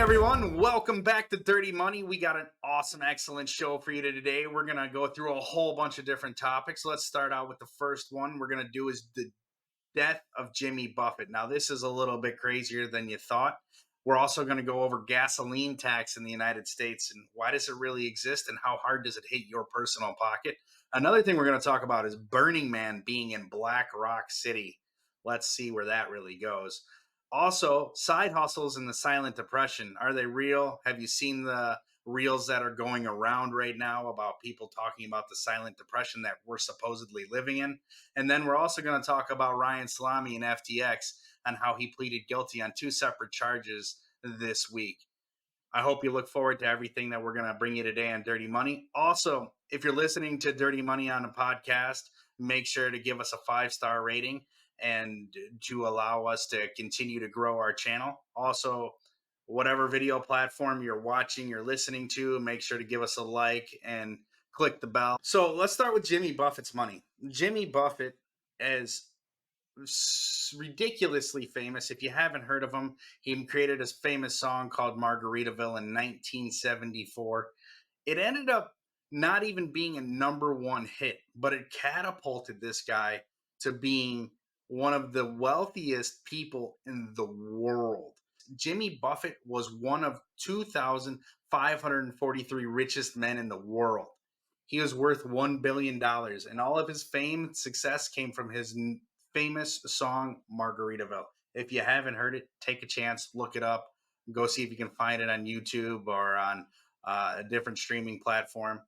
everyone, welcome back to Dirty Money. We got an awesome, excellent show for you today. We're going to go through a whole bunch of different topics. Let's start out with the first one we're going to do is the death of Jimmy Buffett. Now, this is a little bit crazier than you thought. We're also going to go over gasoline tax in the United States and why does it really exist and how hard does it hit your personal pocket. Another thing we're going to talk about is Burning Man being in Black Rock City. Let's see where that really goes. Also, side hustles in the silent depression. Are they real? Have you seen the reels that are going around right now about people talking about the silent depression that we're supposedly living in? And then we're also going to talk about Ryan Salami and FTX and how he pleaded guilty on two separate charges this week. I hope you look forward to everything that we're going to bring you today on Dirty Money. Also, if you're listening to Dirty Money on a podcast, make sure to give us a 5-star rating and to allow us to continue to grow our channel. Also, whatever video platform you're watching, you're listening to, make sure to give us a like and click the bell. So let's start with Jimmy Buffett's money. Jimmy Buffett is ridiculously famous. If you haven't heard of him, he created a famous song called Margaritaville in 1974. It ended up not even being a number one hit, but it catapulted this guy to being one of the wealthiest people in the world. Jimmy Buffett was one of 2,543 richest men in the world. He was worth $1 billion, and all of his fame and success came from his famous song, Margaritaville. If you haven't heard it, take a chance, look it up, go see if you can find it on YouTube or on a different streaming platform.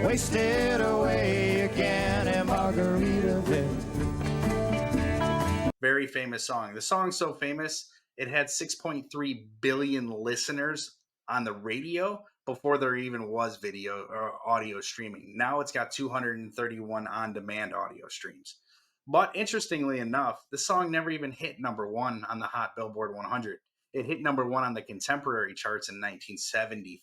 Wasted away again in Margaritaville. Very famous song. The song's so famous, it had 6.3 billion listeners on the radio before there even was video or audio streaming. Now it's got 231 on-demand audio streams. But interestingly enough, the song never even hit number one on the Hot Billboard 100. It hit number one on the contemporary charts in 1974.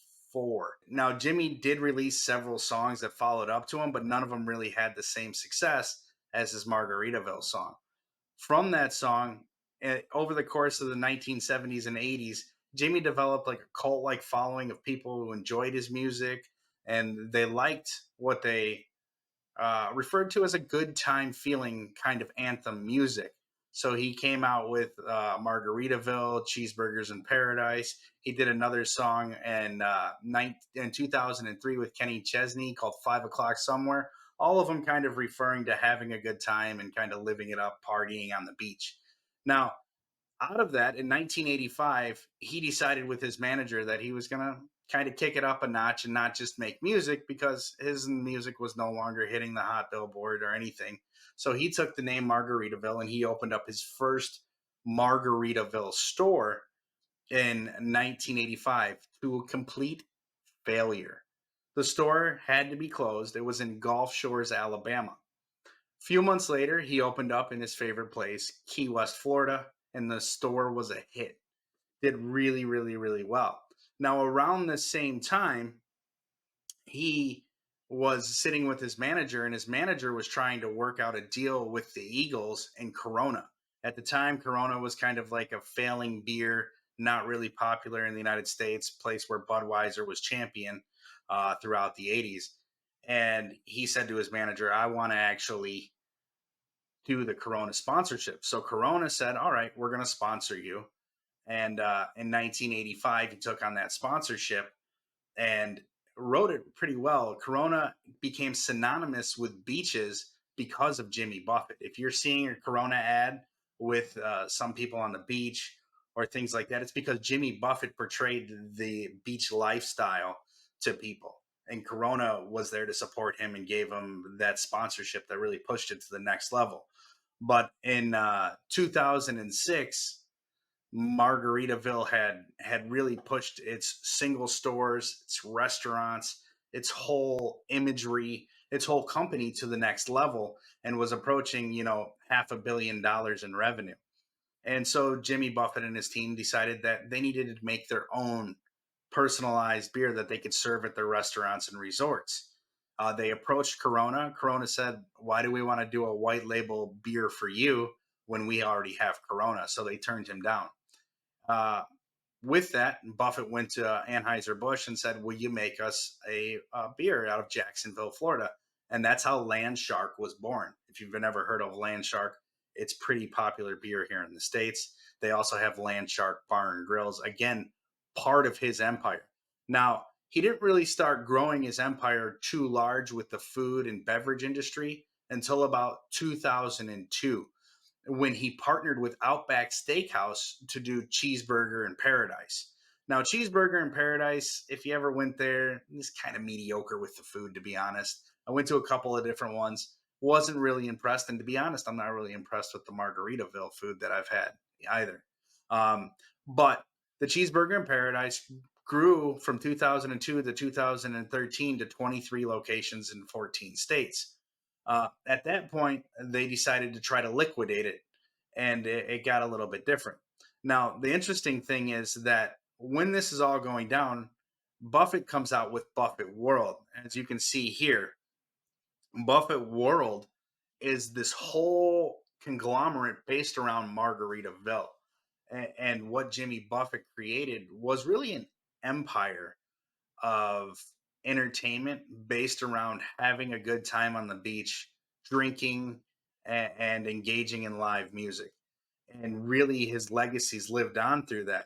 Now, Jimmy did release several songs that followed up to him, but none of them really had the same success as his Margaritaville song. From that song, over the course of the 1970s and 80s, Jimmy developed like a cult-like following of people who enjoyed his music, and they liked what they referred to as a good time feeling kind of anthem music. So he came out with Margaritaville, Cheeseburgers in Paradise. He did another song in 2003 with Kenny Chesney called 5 O'Clock Somewhere. All of them kind of referring to having a good time and kind of living it up, partying on the beach. Now, out of that, in 1985, he decided with his manager that he was going to kind of kick it up a notch and not just make music because his music was no longer hitting the Hot Billboard or anything. So he took the name Margaritaville and he opened up his first Margaritaville store in 1985 to a complete failure. The store had to be closed. It was in Gulf Shores, Alabama. A few months later, he opened up in his favorite place, Key West, Florida, and the store was a hit. Did really, really, really well. Now, around the same time, he was sitting with his manager, and his manager was trying to work out a deal with the Eagles and Corona. At the time, Corona was kind of like a failing beer, not really popular in the United States, place where Budweiser was champion throughout the 80s. And he said to his manager, I want to actually do the Corona sponsorship. So Corona said, all right, we're going to sponsor you. And in 1985, he took on that sponsorship and wrote it pretty well. Corona became synonymous with beaches because of Jimmy Buffett. If you're seeing a Corona ad with some people on the beach or things like that, it's because Jimmy Buffett portrayed the beach lifestyle to people. And Corona was there to support him and gave him that sponsorship that really pushed it to the next level. But in 2006, Margaritaville had really pushed its single stores, its restaurants, its whole imagery, its whole company to the next level and was approaching, $500 million in revenue. And so Jimmy Buffett and his team decided that they needed to make their own personalized beer that they could serve at their restaurants and resorts. They approached Corona. Corona said, why do we want to do a white label beer for you when we already have Corona. So they turned him down. Uh, with that, Buffett went to Anheuser-Busch and said, "Will you make us a beer out of Jacksonville, Florida?" And that's how Land Shark was born. If you've never heard of Land Shark, it's pretty popular beer here in the States. They also have Land Shark Bar and Grills, again, part of his empire. Now, he didn't really start growing his empire too large with the food and beverage industry until about 2002, when he partnered with Outback Steakhouse to do Cheeseburger in Paradise. Now, Cheeseburger in Paradise, if you ever went there, is kind of mediocre with the food, to be honest. I went to a couple of different ones, wasn't really impressed. And to be honest, I'm not really impressed with the Margaritaville food that I've had either. Um, but the Cheeseburger in Paradise grew from 2002 to 2013 to 23 locations in 14 states. At that point, they decided to try to liquidate it, and it got a little bit different. Now, the interesting thing is that when this is all going down, Buffett comes out with Buffett World. As you can see here, Buffett World is this whole conglomerate based around Margaritaville. And what Jimmy Buffett created was really an empire of entertainment based around having a good time on the beach, drinking, and engaging in live music. And really, his legacy's lived on through that.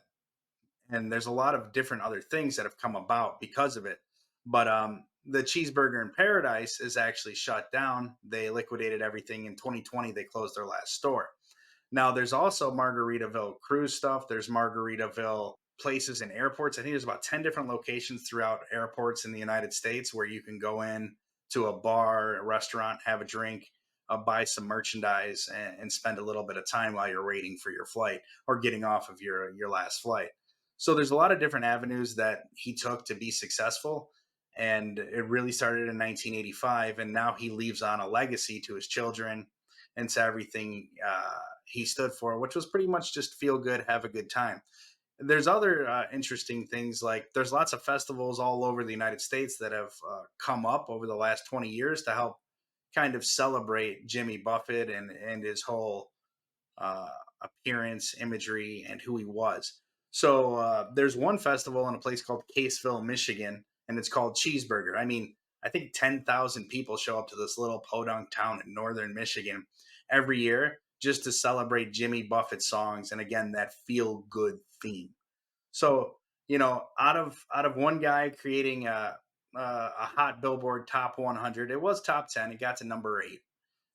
And there's a lot of different other things that have come about because of it. But the Cheeseburger in Paradise is actually shut down. They liquidated everything in 2020. They closed their last store. Now, there's also Margaritaville cruise stuff. There's Margaritaville places in airports. I think there's about 10 different locations throughout airports in the United States where you can go in to a bar, a restaurant, have a drink, buy some merchandise, and spend a little bit of time while you're waiting for your flight or getting off of your last flight. So there's a lot of different avenues that he took to be successful. And it really started in 1985. And now he leaves on a legacy to his children and to everything he stood for, which was pretty much just feel good, have a good time. There's other interesting things, like there's lots of festivals all over the United States that have come up over the last 20 years to help kind of celebrate Jimmy Buffett and his whole uh, appearance, imagery, and who he was. So there's one festival in a place called Caseville, Michigan, and it's called Cheeseburger. I mean, I think 10,000 people show up to this little podunk town in northern Michigan every year just to celebrate Jimmy Buffett songs, and again, that feel good theme. So, out of one guy creating a hot Billboard Top 100, it was top 10. It got to number 8.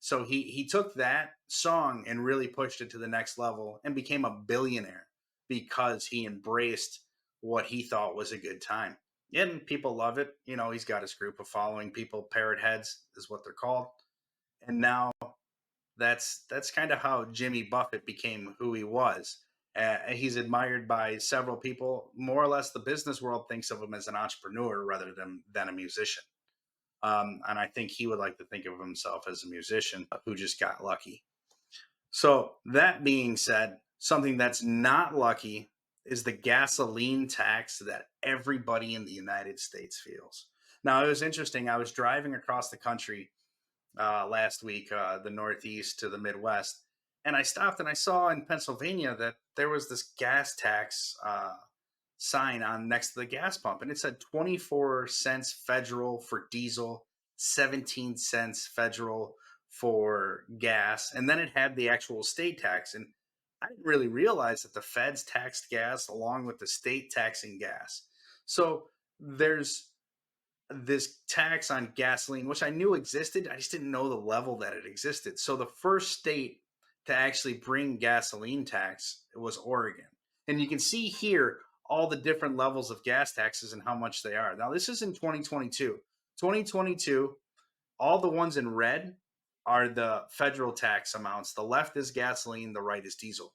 So he took that song and really pushed it to the next level and became a billionaire because he embraced what he thought was a good time. And people love it. He's got his group of following people. Parrot heads is what they're called. And now that's kind of how Jimmy Buffett became who he was. He's admired by several people. More or less, the business world thinks of him as an entrepreneur rather than a musician. And I think he would like to think of himself as a musician who just got lucky. So, that being said, something that's not lucky is the gasoline tax that everybody in the United States feels. Now, it was interesting. I was driving across the country last week, the Northeast to the Midwest. And I stopped and I saw in Pennsylvania that there was this gas tax sign on next to the gas pump, and it said 24 cents federal for diesel, 17 cents federal for gas, and then it had the actual state tax. And I didn't really realize that the feds taxed gas along with the state taxing gas. So there's this tax on gasoline, which I knew existed. I just didn't know the level that it existed. So the first state to actually bring gasoline tax was Oregon. And you can see here all the different levels of gas taxes and how much they are. Now, this is in 2022. 2022, all the ones in red are the federal tax amounts. The left is gasoline, the right is diesel.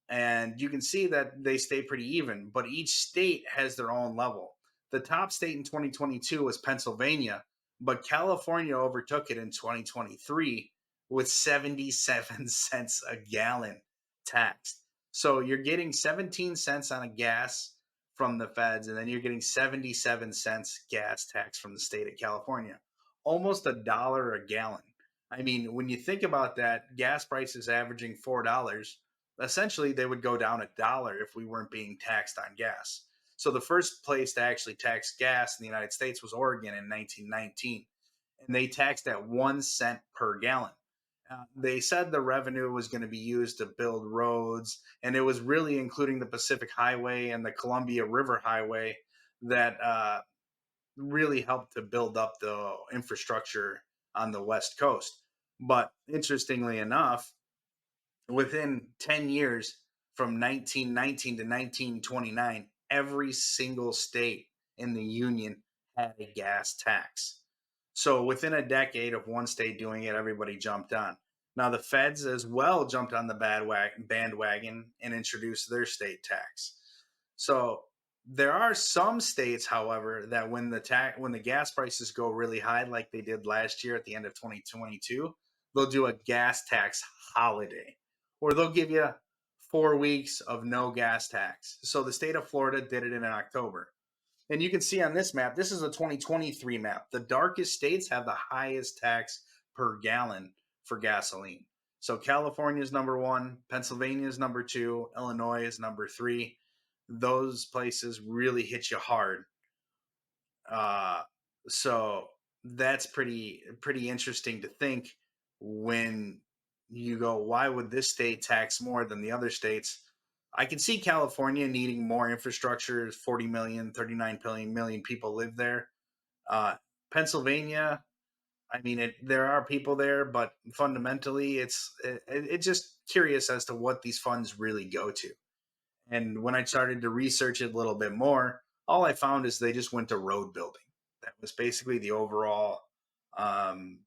And you can see that they stay pretty even, but each state has their own level. The top state in 2022 was Pennsylvania, but California overtook it in 2023 with 77 cents a gallon taxed. So you're getting 17 cents on a gas from the feds, and then you're getting 77 cents gas tax from the state of California, almost $1 a gallon. I mean, when you think about that, gas prices averaging $4, essentially they would go down $1 if we weren't being taxed on gas. So the first place to actually tax gas in the United States was Oregon in 1919, and they taxed at 1 cent per gallon. They said the revenue was going to be used to build roads, and it was really including the Pacific Highway and the Columbia River Highway that really helped to build up the infrastructure on the West Coast. But interestingly enough, within 10 years from 1919 to 1929, every single state in the Union had a gas tax. So within a decade of one state doing it, everybody jumped on. Now the feds as well jumped on the bandwagon and introduced their state tax. So there are some states, however, that when the gas prices go really high, like they did last year at the end of 2022, they'll do a gas tax holiday, or they'll give you 4 weeks of no gas tax. So the state of Florida did it in October. And you can see on this map, this is a 2023 map. The darkest states have the highest tax per gallon for gasoline. So California is number one, Pennsylvania is number two, Illinois is number three. Those places really hit you hard. Uh, so that's pretty interesting to think when you go, why would this state tax more than the other states? I can see California needing more infrastructure. 40 million, 39 million people live there. Uh, Pennsylvania, I mean, there are people there, but fundamentally, it's just curious as to what these funds really go to. And when I started to research it a little bit more, all I found is they just went to road building. That was basically the overall um,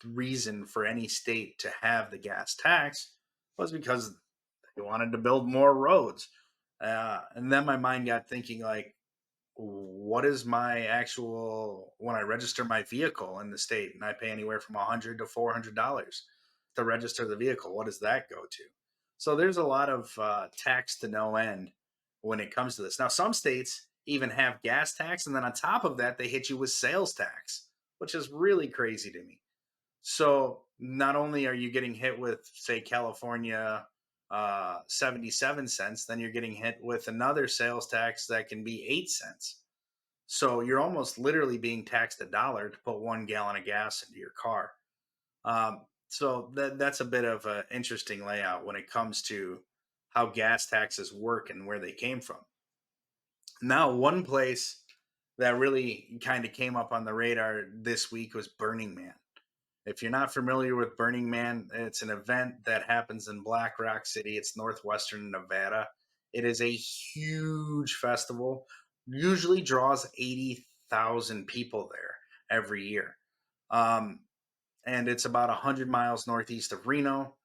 reason for any state to have the gas tax, was because they wanted to build more roads. And then my mind got thinking, like, what is my actual, when I register my vehicle in the state and I pay anywhere from $100 to $400 to register the vehicle, what does that go to? So there's a lot of tax to no end when it comes to this. Now some states even have gas tax, and then on top of that they hit you with sales tax, which is really crazy to me. So not only are you getting hit with, say, California, 77 cents, then you're getting hit with another sales tax that can be 8 cents. So you're almost literally being taxed $1 to put 1 gallon of gas into your car. So that's a bit of an interesting layout when it comes to how gas taxes work and where they came from. Now, one place that really kind of came up on the radar this week was Burning Man. If you're not familiar with Burning Man, it's an event that happens in Black Rock City. It's northwestern Nevada. It is a huge festival, usually draws 80,000 people there every year. Um, and it's about 100 miles northeast of Reno.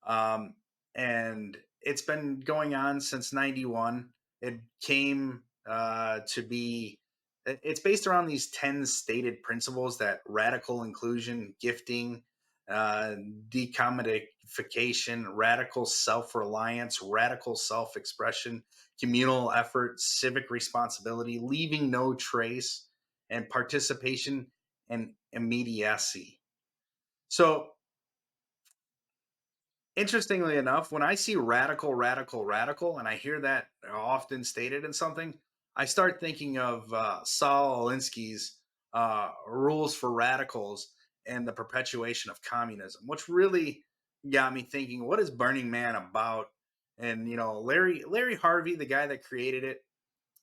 Um, and it's been going on since 91. It came to be, it's based around these 10 stated principles: that radical inclusion, gifting, uh, decommodification, radical self reliance, radical self expression, communal effort, civic responsibility, leaving no trace, and participation and immediacy. So, interestingly enough, when I see radical, radical, radical, and I hear that often stated in something, I start thinking of Saul Alinsky's Rules for Radicals and the Perpetuation of Communism, which really got me thinking, what is Burning Man about? And Larry Harvey, the guy that created it,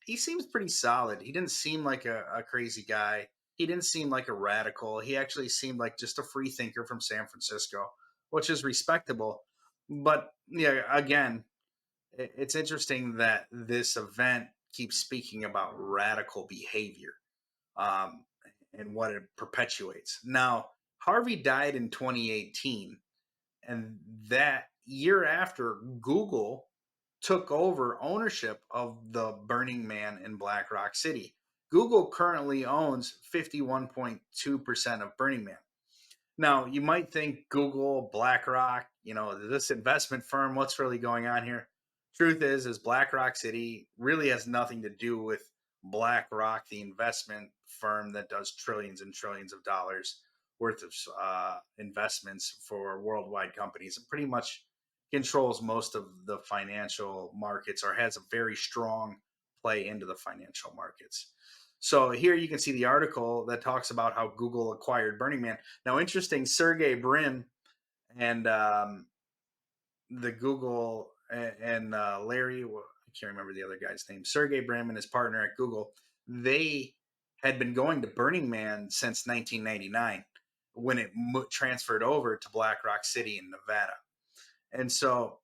he seems pretty solid. He didn't seem like a crazy guy. He didn't seem like a radical. He actually seemed like just a free thinker from San Francisco, which is respectable. But yeah, again, it's interesting that this event keeps speaking about radical behavior, um, and what it perpetuates. Now, Harvey died in 2018, and that year after, Google took over ownership of the Burning Man in Black Rock City. Google currently owns 51.2% of Burning Man. Now, you might think Google, BlackRock, this investment firm, what's really going on here? Truth is Black Rock City really has nothing to do with BlackRock, the investment firm that does trillions and trillions of dollars. worth of investments for worldwide companies, and pretty much controls most of the financial markets, or has a very strong play into the financial markets. So here you can see the article that talks about how Google acquired Burning Man. Now, interesting, Sergey Brin and the Google and Larry, well, I can't remember the other guy's name, Sergey Brin and his partner at Google, they had been going to Burning Man since 1999 when it transferred over to Black Rock City in Nevada. And so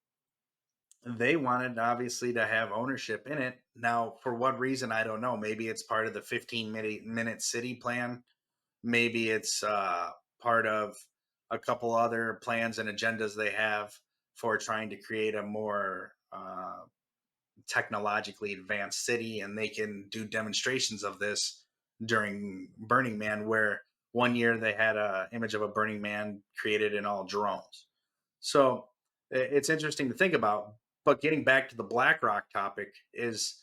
they wanted obviously to have ownership in it. Now, for what reason, I don't know. Maybe it's part of the 15-minute city plan. Maybe it's part of a couple other plans and agendas they have for trying to create a more technologically advanced city, and they can do demonstrations of this during Burning Man, where one year they had a image of a Burning Man created in all drones. So it's interesting to think about. But getting back to the BlackRock topic, is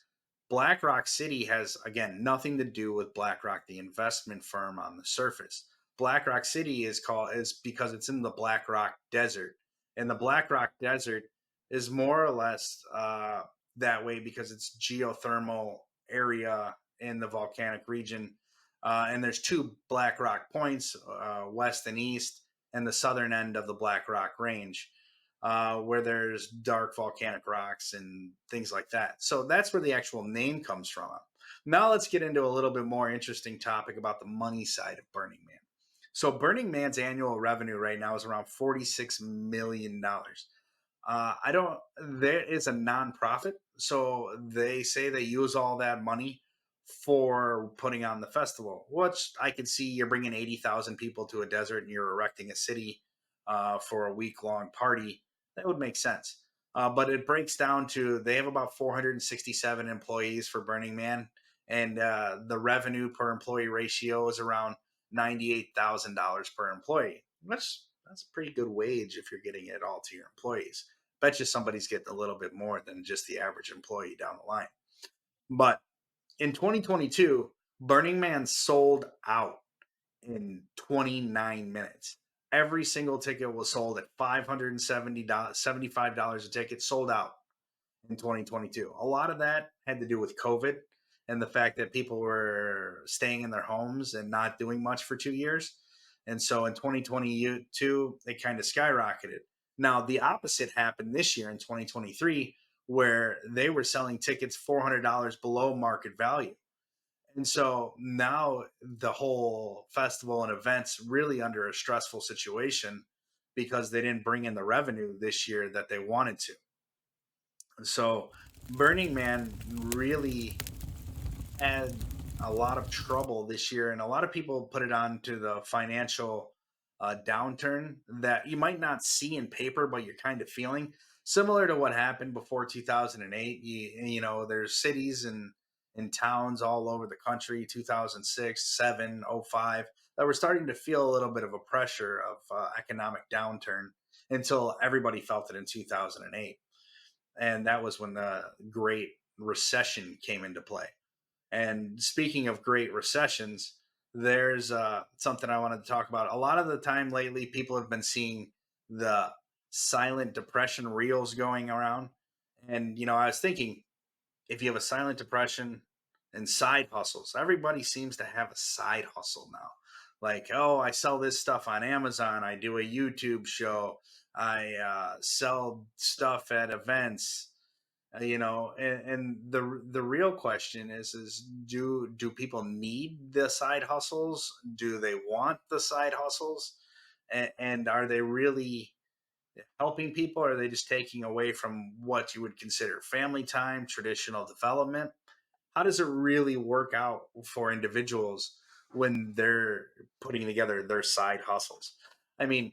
BlackRock City has, again, nothing to do with BlackRock, the investment firm on the surface. BlackRock City is because it's in the BlackRock Desert, and the BlackRock Desert is more or less that way because it's geothermal area in the volcanic region. And there's two Black Rock points, west and east, and the southern end of the Black Rock Range, where there's dark volcanic rocks and things like that. So that's where the actual name comes from. Now let's get into a little bit more interesting topic about the money side of Burning Man. So Burning Man's annual revenue right now is around $46 million. I don't. There is a nonprofit, so they say they use all that money for putting on the festival. Which I could see, you're bringing 80,000 people to a desert and you're erecting a city for a week long party. That would make sense. But it breaks down to, they have about 467 employees for Burning Man, and the revenue per employee ratio is around $98,000 per employee. That's a pretty good wage if you're getting it all to your employees. Bet you somebody's getting a little bit more than just the average employee down the line. But in 2022, Burning Man sold out in 29 minutes. Every single ticket was sold at $575 a ticket, sold out in 2022. A lot of that had to do with COVID and the fact that people were staying in their homes and not doing much for 2 years. And so in 2022, it kind of skyrocketed. Now, the opposite happened this year in 2023, where they were selling tickets $400 below market value. And so now the whole festival and events really under a stressful situation because they didn't bring in the revenue this year that they wanted to. So Burning Man really had a lot of trouble this year, and a lot of people put it on to the financial downturn that you might not see in paper, but you're kind of feeling similar to what happened before 2008. There's cities and towns all over the country, 2006, 7, 05, that were starting to feel a little bit of a pressure of economic downturn until everybody felt it in 2008. And that was when the Great Recession came into play. And speaking of great recessions, there's something I wanted to talk about. A lot of the time lately, people have been seeing the silent depression reels going around. And, I was thinking, if you have a silent depression and side hustles, everybody seems to have a side hustle now. Like, oh, I sell this stuff on Amazon. I do a YouTube show. I sell stuff at events. And the real question is do people need the side hustles? Do they want the side hustles? And are they really helping people, or are they just taking away from what you would consider family time, traditional development? How does it really work out for individuals when they're putting together their side hustles? I mean,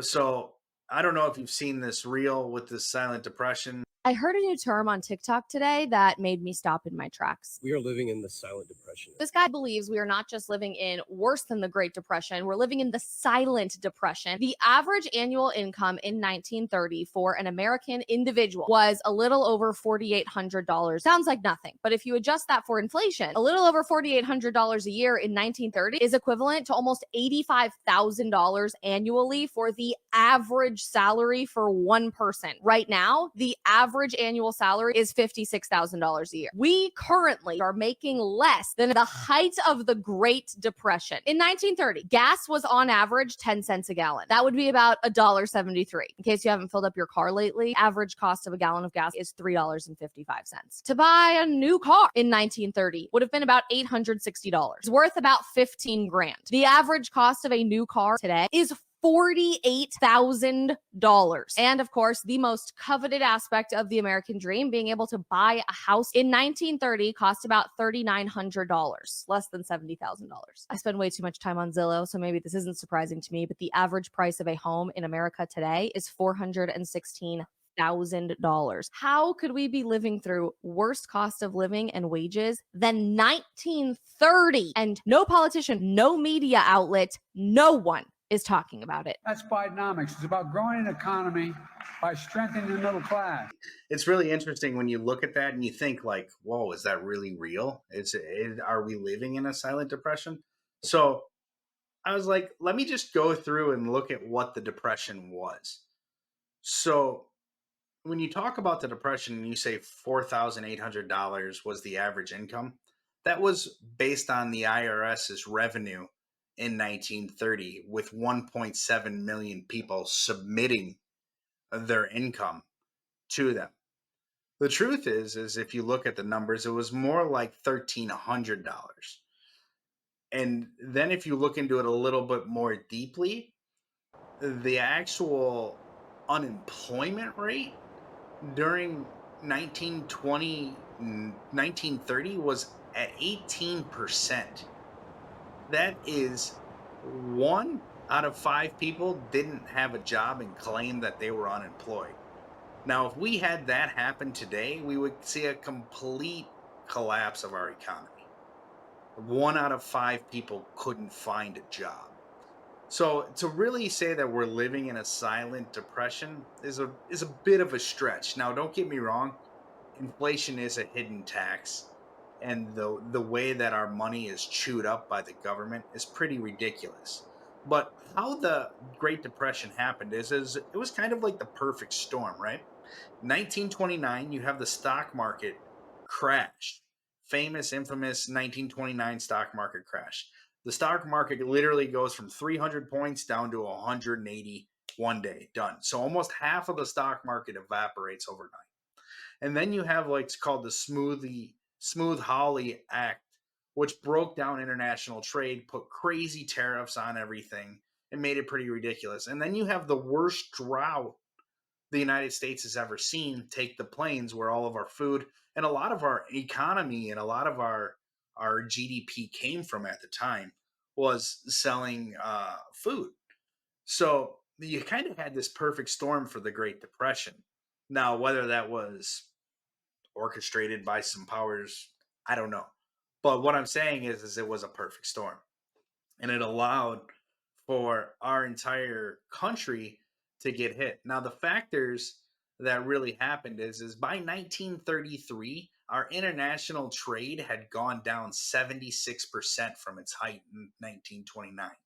so I don't know if you've seen this reel with this silent depression. I heard a new term on TikTok today that made me stop in my tracks. We are living in the silent depression. This guy believes we are not just living in worse than the Great Depression, we're living in the silent depression. The average annual income in 1930 for an American individual was a little over $4,800. Sounds like nothing, but if you adjust that for inflation, a little over $4,800 a year in 1930 is equivalent to almost $85,000 annually for the average salary for one person. Right now, the average annual salary is $56,000 a year. We currently are making less than the height of the Great Depression. In 1930, gas was on average 10 cents a gallon. That would be about $1.73. In case you haven't filled up your car lately, average cost of a gallon of gas is $3.55. To buy a new car in 1930 would have been about $860. It's worth about 15 grand. The average cost of a new car today is $48,000. And of course, the most coveted aspect of the American dream, being able to buy a house in 1930 cost about $3,900, less than $70,000. I spend way too much time on Zillow, so maybe this isn't surprising to me, but the average price of a home in America today is $416,000. How could we be living through worst cost of living and wages than 1930? And no politician, no media outlet, no one is talking about it. That's Bidenomics. It's about growing an economy by strengthening the middle class. It's really interesting when you look at that and you think like, whoa, is that really real? Are we living in a silent depression? So I was like, let me just go through and look at what the depression was. So when you talk about the depression and you say $4,800 was the average income, that was based on the IRS's revenue in 1930, with 1.7 million people submitting their income to them. The truth is if you look at the numbers, it was more like $1,300. And then if you look into it a little bit more deeply, the actual unemployment rate during 1920, 1930 was at 18%. That is 1 out of 5 people didn't have a job and claimed that they were unemployed. Now, if we had that happen today, we would see a complete collapse of our economy. 1 out of 5 people couldn't find a job. So to really say that we're living in a silent depression is a bit of a stretch. Now, don't get me wrong, inflation is a hidden tax, and the way that our money is chewed up by the government is pretty ridiculous. But how the Great Depression happened is it was kind of like the perfect storm, right? 1929, you have the stock market crash. Famous, infamous 1929 stock market crash. The stock market literally goes from 300 points down to 180 one day, done. So almost half of the stock market evaporates overnight. And then you have like it's called the Smoot-Hawley Act, which broke down international trade, put crazy tariffs on everything, and made it pretty ridiculous. And then you have the worst drought the United States has ever seen take the plains, where all of our food and a lot of our economy and a lot of our GDP came from at the time, was selling food. So you kind of had this perfect storm for the Great Depression. Now, whether that was orchestrated by some powers, I don't know. But what I'm saying is it was a perfect storm, and it allowed for our entire country to get hit. Now, the factors that really happened is by 1933, our international trade had gone down 76% from its height in 1929.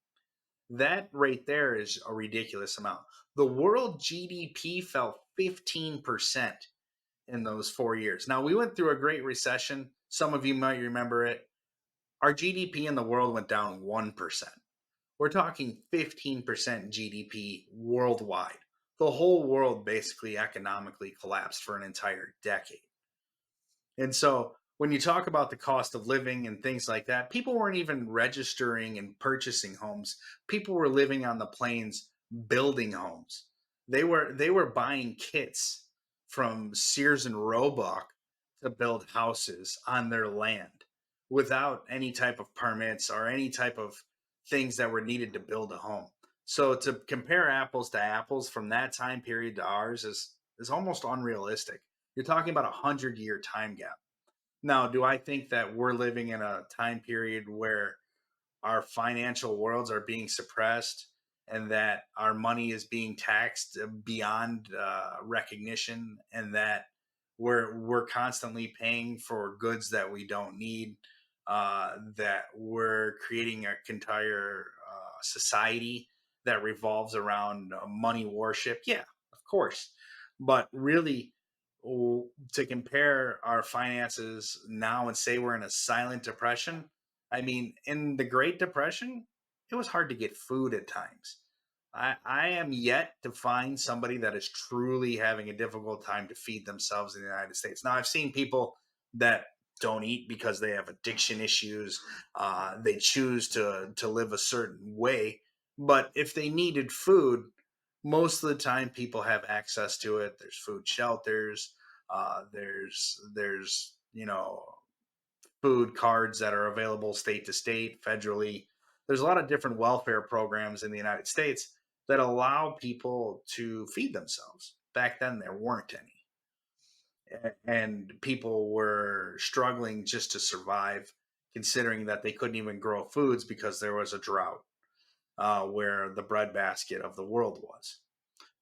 That right there is a ridiculous amount. The world GDP fell 15% in those 4 years. Now, we went through a great recession. Some of you might remember it. Our GDP in the world went down 1%. We're talking 15% GDP worldwide. The whole world basically economically collapsed for an entire decade. And so when you talk about the cost of living and things like that, people weren't even registering and purchasing homes. People were living on the plains building homes. They were buying kits from Sears and Roebuck to build houses on their land without any type of permits or any type of things that were needed to build a home. So to compare apples to apples from that time period to ours is almost unrealistic. You're talking about 100-year time gap. Now, do I think that we're living in a time period where our financial worlds are being suppressed and that our money is being taxed beyond recognition, and that we're constantly paying for goods that we don't need, that we're creating an entire society that revolves around money worship? Yeah, of course. But really, to compare our finances now and say we're in a silent depression, I mean, in the Great Depression, it was hard to get food at times. I am yet to find somebody that is truly having a difficult time to feed themselves in the United States. Now, I've seen people that don't eat because they have addiction issues. They choose to live a certain way, but if they needed food, most of the time people have access to it. There's food shelters. There's food cards that are available state to state, federally. There's a lot of different welfare programs in the United States that allow people to feed themselves. Back then, there weren't any. And people were struggling just to survive, considering that they couldn't even grow foods because there was a drought, where the breadbasket of the world was.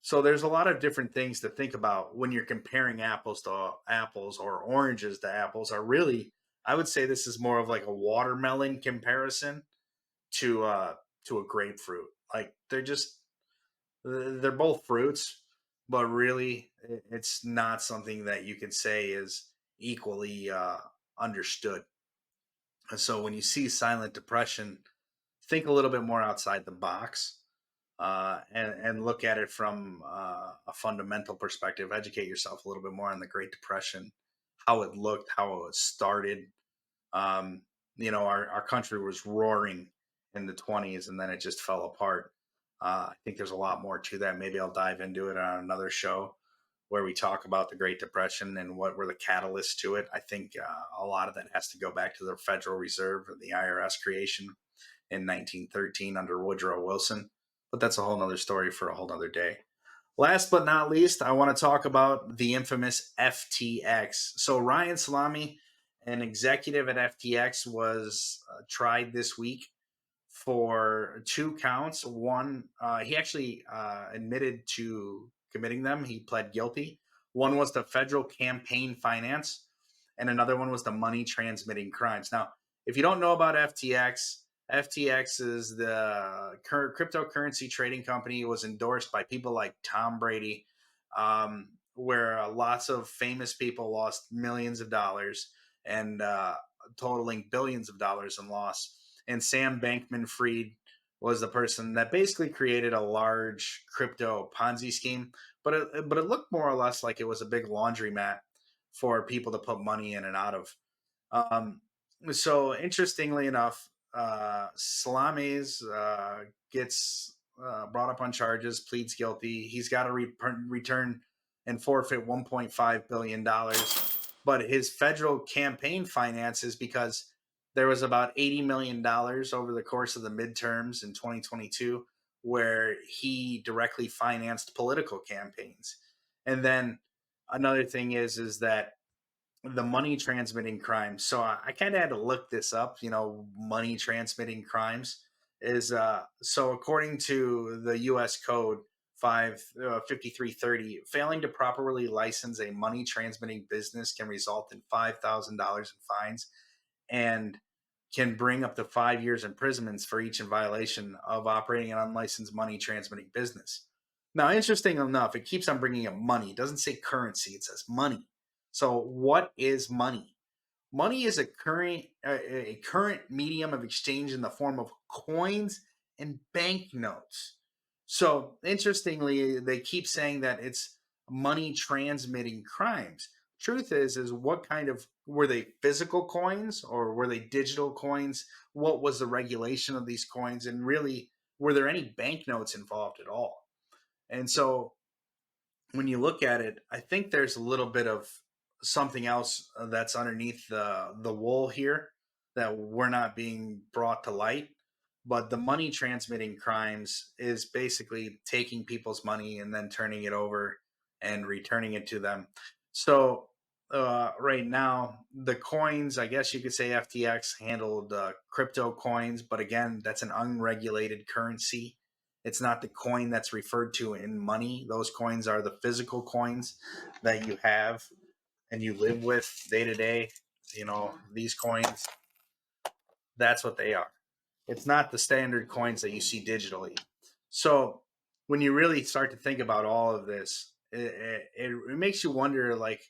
So there's a lot of different things to think about when you're comparing apples to apples or oranges to apples. Are really, I would say this is more of like a watermelon comparison to to a grapefruit. Like they're both fruits, but really it's not something that you can say is equally understood. And so when you see silent depression, think a little bit more outside the box, and look at it from a fundamental perspective. Educate yourself a little bit more on the Great Depression, how it looked, how it was started. Um, our country was roaring in the 20s, and then it just fell apart. I think there's a lot more to that. Maybe I'll dive into it on another show where we talk about the Great Depression and what were the catalysts to it. I think a lot of that has to go back to the Federal Reserve and the IRS creation in 1913 under Woodrow Wilson. But that's a whole nother story for a whole nother day. Last but not least, I want to talk about the infamous FTX. So Ryan Salami, an executive at FTX, was tried this week for two counts. One, he actually admitted to committing them. He pled guilty. One was the federal campaign finance, and another one was the money transmitting crimes. Now, if you don't know about FTX, FTX is the cryptocurrency trading company. It was endorsed by people like Tom Brady, where lots of famous people lost millions of dollars and totaling billions of dollars in loss. And Sam Bankman Fried was the person that basically created a large crypto Ponzi scheme, but it looked more or less like it was a big laundromat for people to put money in and out of. Um, so interestingly enough, Salamis gets brought up on charges, pleads guilty. He's got to return and forfeit $1.5 billion, but his federal campaign finances, because there was about $80 million over the course of the midterms in 2022 where he directly financed political campaigns. And then another thing is that the money transmitting crimes. So I kind of had to look this up. Money transmitting crimes is so according to the U.S. Code 5330, failing to properly license a money transmitting business can result in $5,000 in fines and can bring up to 5 years imprisonments for each in violation of operating an unlicensed money transmitting business. Now, interesting enough, it keeps on bringing up money. It doesn't say currency; it says money. So, what is money? Money is a current medium of exchange in the form of coins and banknotes. So, interestingly, they keep saying that it's money transmitting crimes. Truth is what kind of, were they physical coins or were they digital coins? What was the regulation of these coins? And really, were there any banknotes involved at all? And so when you look at it, I think there's a little bit of something else that's underneath the wool here that we're not being brought to light. But the money transmitting crimes is basically taking people's money and then turning it over and returning it to them. So right now, the coins, I guess you could say FTX handled crypto coins, but again, that's an unregulated currency. It's not the coin that's referred to in money. Those coins are the physical coins that you have and you live with day to day. These coins, that's what they are. It's not the standard coins that you see digitally. So when you really start to think about all of this, it makes you wonder, like,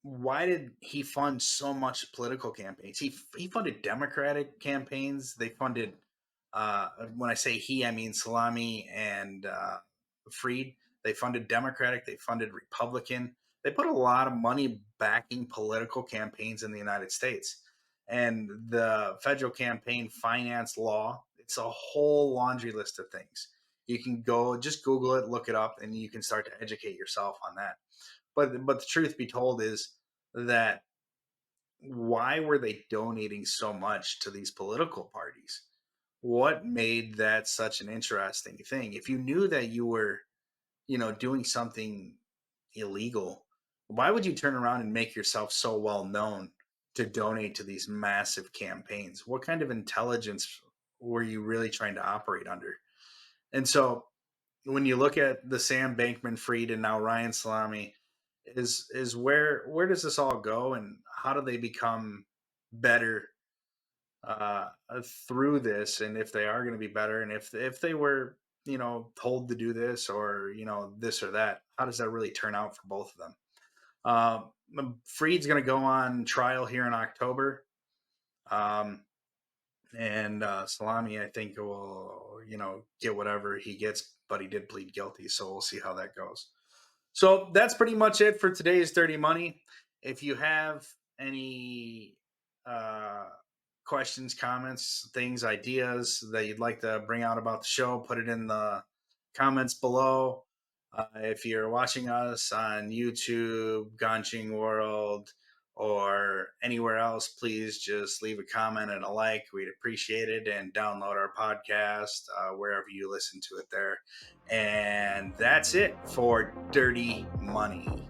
why did he fund so much political campaigns? He funded Democratic campaigns. They funded, when I say he, I mean Salami and Freed. They funded Democratic. They funded Republican. They put a lot of money backing political campaigns in the United States. And the federal campaign finance law, it's a whole laundry list of things. You can go just Google it, look it up, and you can start to educate yourself on that. But the truth be told is that, why were they donating so much to these political parties? What made that such an interesting thing? If you knew that you were, doing something illegal, why would you turn around and make yourself so well known to donate to these massive campaigns? What kind of intelligence were you really trying to operate under? And so when you look at the Sam Bankman Fried and now Ryan Salami, is where does this all go, and how do they become better through this? And if they are going to be better, and if they were, told to do this, or this or that, how does that really turn out for both of them? Freed's going to go on trial here in October. And Salami, I think, will get whatever he gets, but he did plead guilty, so we'll see how that goes. So that's pretty much it for today's Dirty Money. If you have any uh, questions, comments, things, ideas that you'd like to bring out about the show, put it in the comments below. If you're watching us on YouTube, Ganching World, or anywhere else, please just leave a comment and a like. We'd appreciate it. And download our podcast wherever you listen to it there. And that's it for Dirty Money.